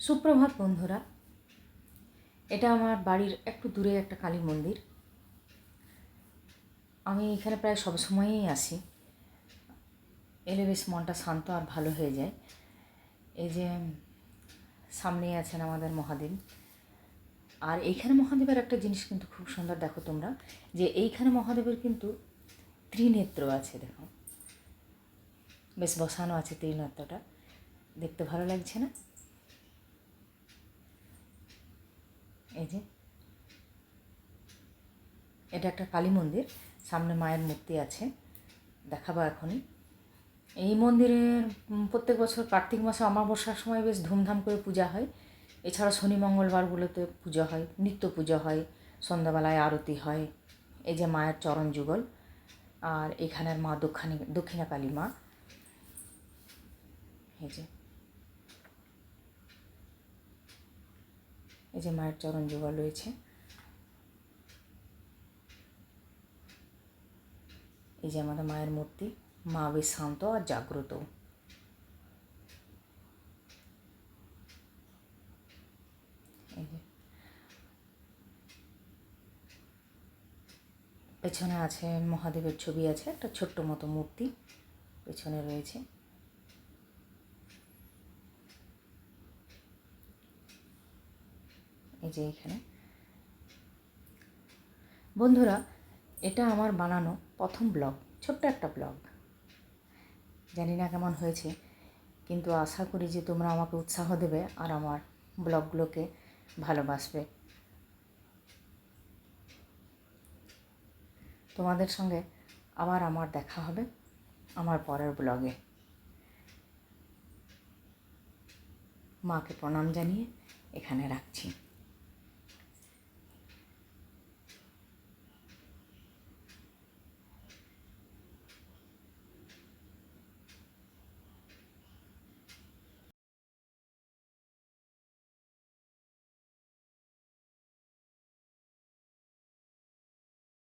সুপ্রভাত বন্ধুরা, এটা আমার বাড়ির একটু দূরে একটা কালী মন্দির। আমি এখানে প্রায় সবসময়ই আসি, এলে বেশ মনটা শান্ত আর ভালো হয়ে যায়। এই যে সামনেই আছেন আমাদের মহাদেব, আর এইখানে মহাদেবের একটা জিনিস কিন্তু খুব সুন্দর, দেখো তোমরা, যে এইখানে মহাদেবের কিন্তু ত্রিনেত্র আছে। দেখো বেশ বসানো আছে ত্রিনেত্রটা, দেখতে ভালো লাগছে না? এই যে এটা একটা কালী মন্দির, সামনে মায়ের মূর্তি আছে, দেখাবো এখনই। এই মন্দিরের প্রত্যেক বছর কার্তিক মাসে অমাবস্যার সময় বেশ ধুমধাম করে পূজা হয়। এছাড়া শনি মঙ্গলবারগুলোতে পুজো হয়, নিত্য পুজো হয়, সন্ধ্যাবেলায় আরতি হয়। এই যে মায়ের চরণ যুগল, আর এখানের মা দক্ষিণা কালী মা। এই যে মায়ের চরণ যুগল রয়েছে। এই যে আমাদের মায়ের মূর্তি, মা বেশ শান্ত আর জাগ্রত। এই যে পেছনে আছে মহাদেবের ছবি, আছে একটা ছোট্ট মতো মূর্তি পেছনে রয়েছে। এই যে এখানে বন্ধুরা, এটা আমার বানানো প্রথম ব্লগ, ছোট্ট একটা ব্লগ। জানি না কেমন হয়েছে, কিন্তু আশা করি যে তোমরা আমাকে উৎসাহ দেবে আর আমার ব্লগগুলোকে ভালোবাসবে। তোমাদের সঙ্গে আবার আমার দেখা হবে আমার পরের ব্লগে। মাকে প্রণাম জানিয়ে এখানে রাখছি।